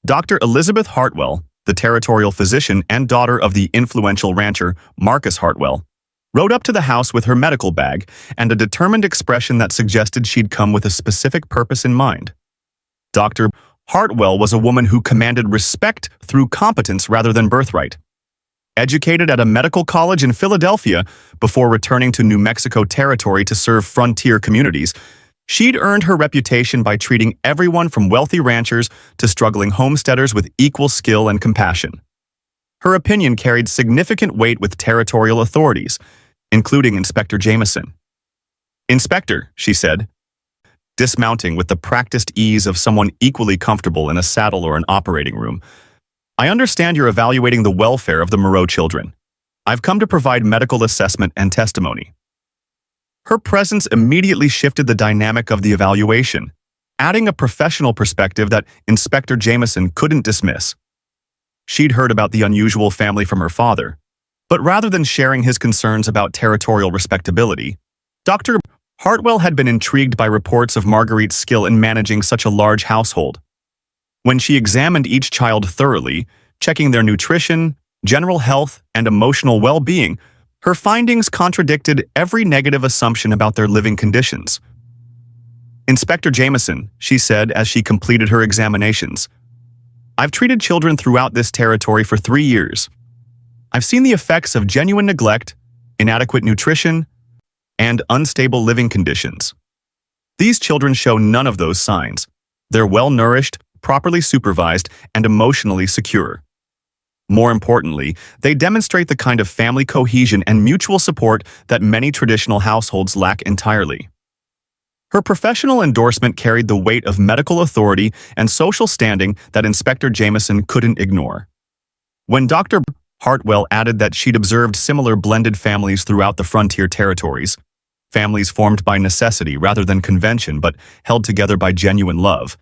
Dr. Elizabeth Hartwell, the territorial physician and daughter of the influential rancher Marcus Hartwell, rode up to the house with her medical bag and a determined expression that suggested she'd come with a specific purpose in mind. Dr. Hartwell was a woman who commanded respect through competence rather than birthright. Educated at a medical college in Philadelphia before returning to New Mexico territory to serve frontier communities, she'd earned her reputation by treating everyone from wealthy ranchers to struggling homesteaders with equal skill and compassion. Her opinion carried significant weight with territorial authorities, including Inspector Jameson. "Inspector," she said, dismounting with the practiced ease of someone equally comfortable in a saddle or an operating room, "I understand you're evaluating the welfare of the Moreau children. I've come to provide medical assessment and testimony." Her presence immediately shifted the dynamic of the evaluation, adding a professional perspective that Inspector Jameson couldn't dismiss. She'd heard about the unusual family from her father, but rather than sharing his concerns about territorial respectability, Dr. Hartwell had been intrigued by reports of Marguerite's skill in managing such a large household. When she examined each child thoroughly, checking their nutrition, general health, and emotional well-being, her findings contradicted every negative assumption about their living conditions. "Inspector Jameson," she said as she completed her examinations, "I've treated children throughout this territory for 3 years. I've seen the effects of genuine neglect, inadequate nutrition, and unstable living conditions. These children show none of those signs. They're well-nourished, properly supervised, and emotionally secure. More importantly, they demonstrate the kind of family cohesion and mutual support that many traditional households lack entirely." Her professional endorsement carried the weight of medical authority and social standing that Inspector Jameson couldn't ignore. When Dr. Hartwell added that she'd observed similar blended families throughout the frontier territories, families formed by necessity rather than convention but held together by genuine love,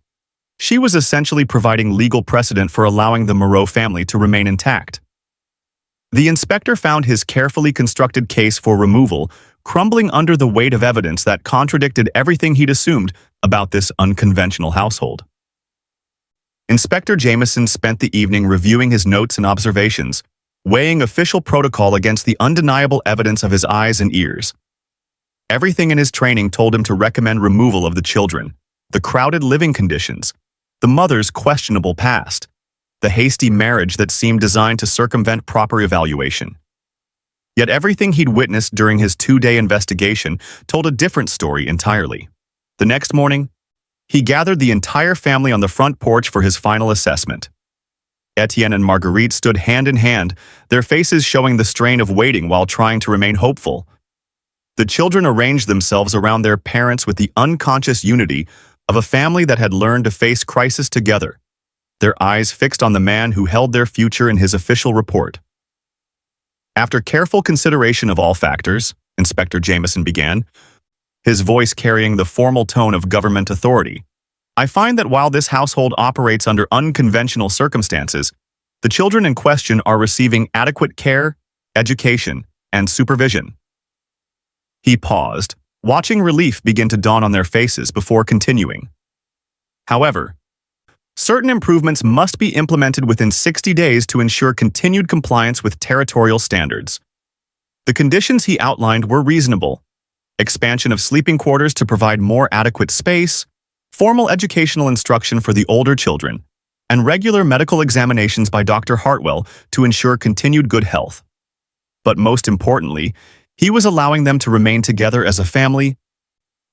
she was essentially providing legal precedent for allowing the Moreau family to remain intact. The inspector found his carefully constructed case for removal crumbling under the weight of evidence that contradicted everything he'd assumed about this unconventional household. Inspector Jameson spent the evening reviewing his notes and observations, weighing official protocol against the undeniable evidence of his eyes and ears. Everything in his training told him to recommend removal of the children, the crowded living conditions, the mother's questionable past, the hasty marriage that seemed designed to circumvent proper evaluation. Yet everything he'd witnessed during his 2-day investigation told a different story entirely. The next morning, he gathered the entire family on the front porch for his final assessment. Étienne and Marguerite stood hand in hand, their faces showing the strain of waiting while trying to remain hopeful. The children arranged themselves around their parents with the unconscious unity of a family that had learned to face crisis together, their eyes fixed on the man who held their future in his official report. "After careful consideration of all factors," Inspector Jameson began, his voice carrying the formal tone of government authority, "I find that while this household operates under unconventional circumstances, the children in question are receiving adequate care, education, and supervision." He paused, watching relief begin to dawn on their faces before continuing. "However, certain improvements must be implemented within 60 days to ensure continued compliance with territorial standards. The conditions he outlined were reasonable: expansion of sleeping quarters to provide more adequate space, formal educational instruction for the older children, and regular medical examinations by Dr. Hartwell to ensure continued good health. But most importantly, he was allowing them to remain together as a family,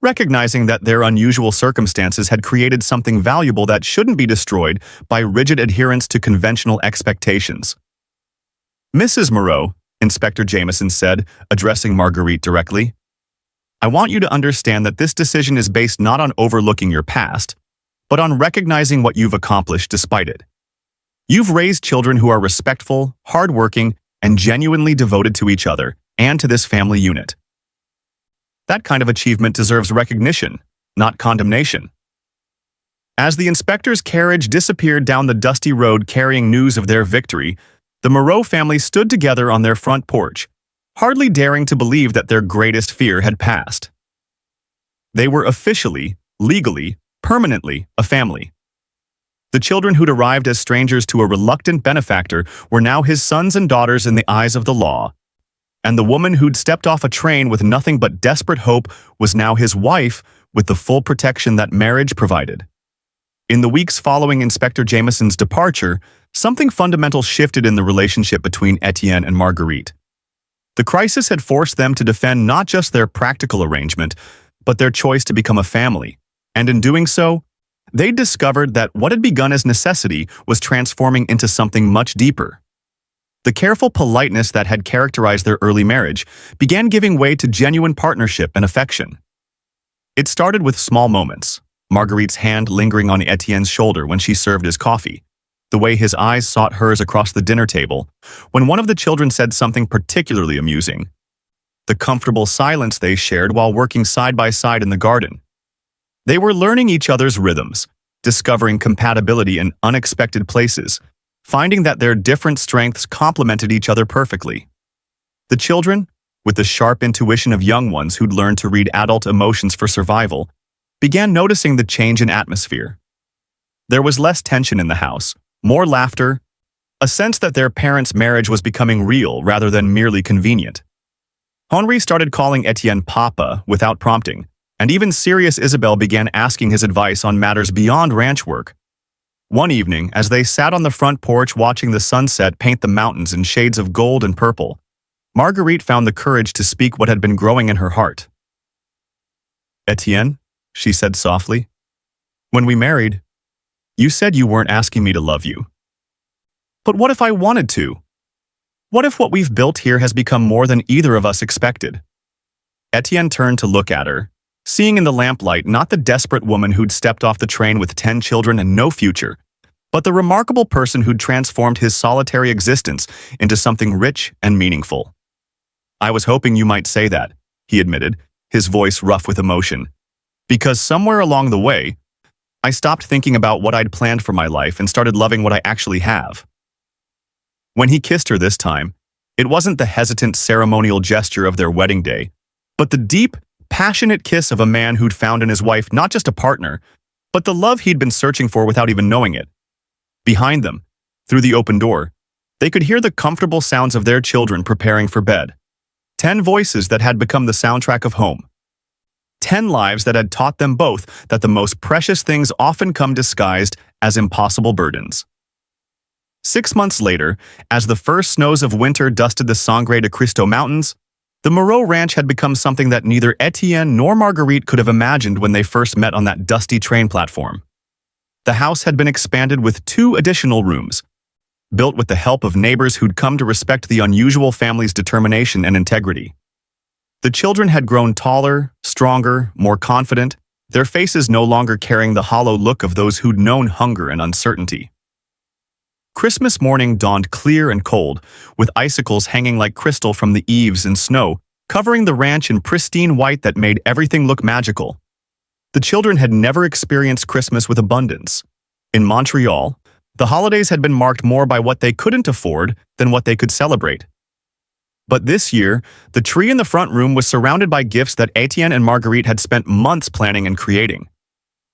recognizing that their unusual circumstances had created something valuable that shouldn't be destroyed by rigid adherence to conventional expectations. "Mrs. Moreau," Inspector Jameson said, addressing Marguerite directly, "I want you to understand that this decision is based not on overlooking your past, but on recognizing what you've accomplished despite it. You've raised children who are respectful, hardworking, and genuinely devoted to each other and to this family unit. That kind of achievement deserves recognition, not condemnation." As the inspector's carriage disappeared down the dusty road carrying news of their victory, the Moreau family stood together on their front porch, hardly daring to believe that their greatest fear had passed. They were officially, legally, permanently a family. The children who'd arrived as strangers to a reluctant benefactor were now his sons and daughters in the eyes of the law, and the woman who'd stepped off a train with nothing but desperate hope was now his wife with the full protection that marriage provided. In the weeks following Inspector Jameson's departure, something fundamental shifted in the relationship between Étienne and Marguerite. The crisis had forced them to defend not just their practical arrangement, but their choice to become a family, and in doing so, they discovered that what had begun as necessity was transforming into something much deeper. The careful politeness that had characterized their early marriage began giving way to genuine partnership and affection. It started with small moments, Marguerite's hand lingering on Étienne's shoulder when she served his coffee, the way his eyes sought hers across the dinner table when one of the children said something particularly amusing, the comfortable silence they shared while working side by side in the garden. They were learning each other's rhythms, discovering compatibility in unexpected places, finding that their different strengths complemented each other perfectly. The children, with the sharp intuition of young ones who'd learned to read adult emotions for survival, began noticing the change in atmosphere. There was less tension in the house, more laughter, a sense that their parents' marriage was becoming real rather than merely convenient. Henri started calling Étienne Papa without prompting, and even serious Isabelle began asking his advice on matters beyond ranch work. One evening, as they sat on the front porch watching the sunset paint the mountains in shades of gold and purple, Marguerite found the courage to speak what had been growing in her heart. "Étienne," she said softly, "when we married, you said you weren't asking me to love you. But what if I wanted to? What if what we've built here has become more than either of us expected?" Étienne turned to look at her, seeing in the lamplight not the desperate woman who'd stepped off the train with 10 children and no future, but the remarkable person who'd transformed his solitary existence into something rich and meaningful. "I was hoping you might say that," he admitted, his voice rough with emotion, "because somewhere along the way, I stopped thinking about what I'd planned for my life and started loving what I actually have." When he kissed her this time, it wasn't the hesitant ceremonial gesture of their wedding day, but the deep, passionate kiss of a man who'd found in his wife not just a partner, but the love he'd been searching for without even knowing it. Behind them, through the open door, they could hear the comfortable sounds of their children preparing for bed. 10 voices that had become the soundtrack of home. 10 lives that had taught them both that the most precious things often come disguised as impossible burdens. 6 months later, as the first snows of winter dusted the Sangre de Cristo Mountains, the Moreau Ranch had become something that neither Étienne nor Marguerite could have imagined when they first met on that dusty train platform. The house had been expanded with 2 additional rooms, built with the help of neighbors who'd come to respect the unusual family's determination and integrity. The children had grown taller, stronger, more confident, their faces no longer carrying the hollow look of those who'd known hunger and uncertainty. Christmas morning dawned clear and cold, with icicles hanging like crystal from the eaves and snow, covering the ranch in pristine white that made everything look magical. The children had never experienced Christmas with abundance. In Montreal, the holidays had been marked more by what they couldn't afford than what they could celebrate. But this year, the tree in the front room was surrounded by gifts that Étienne and Marguerite had spent months planning and creating.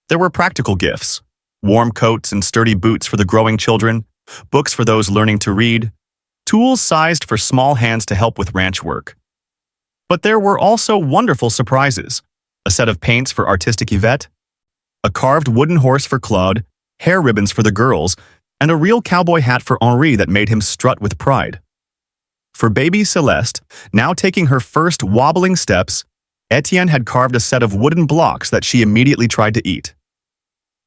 There were practical gifts, warm coats and sturdy boots for the growing children, books for those learning to read, tools sized for small hands to help with ranch work. But there were also wonderful surprises: a set of paints for artistic Yvette, a carved wooden horse for Claude, hair ribbons for the girls, and a real cowboy hat for Henri that made him strut with pride. For baby Celeste, now taking her first wobbling steps, Étienne had carved a set of wooden blocks that she immediately tried to eat.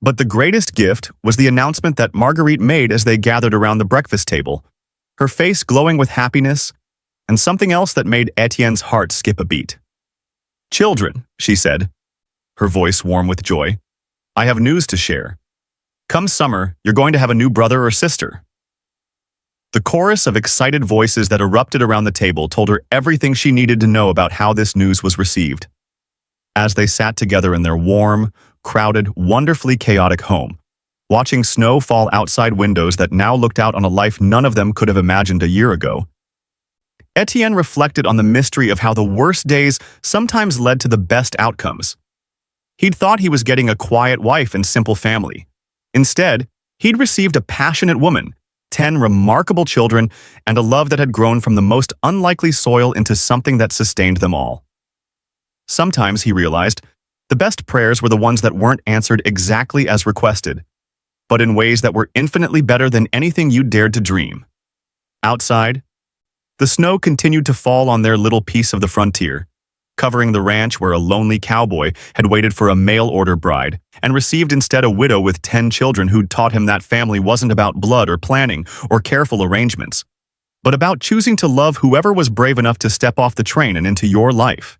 But the greatest gift was the announcement that Marguerite made as they gathered around the breakfast table, her face glowing with happiness, and something else that made Étienne's heart skip a beat. "Children," she said, her voice warm with joy, "I have news to share. Come summer, you're going to have a new brother or sister." The chorus of excited voices that erupted around the table told her everything she needed to know about how this news was received. As they sat together in their warm, crowded, wonderfully chaotic home, watching snow fall outside windows that now looked out on a life none of them could have imagined a year ago, Étienne reflected on the mystery of how the worst days sometimes led to the best outcomes. He'd thought he was getting a quiet wife and simple family. Instead, he'd received a passionate woman, 10 remarkable children, and a love that had grown from the most unlikely soil into something that sustained them all. Sometimes, he realized, the best prayers were the ones that weren't answered exactly as requested, but in ways that were infinitely better than anything you dared to dream. Outside, the snow continued to fall on their little piece of the frontier, covering the ranch where a lonely cowboy had waited for a mail-order bride and received instead a widow with 10 children who'd taught him that family wasn't about blood or planning or careful arrangements, but about choosing to love whoever was brave enough to step off the train and into your life.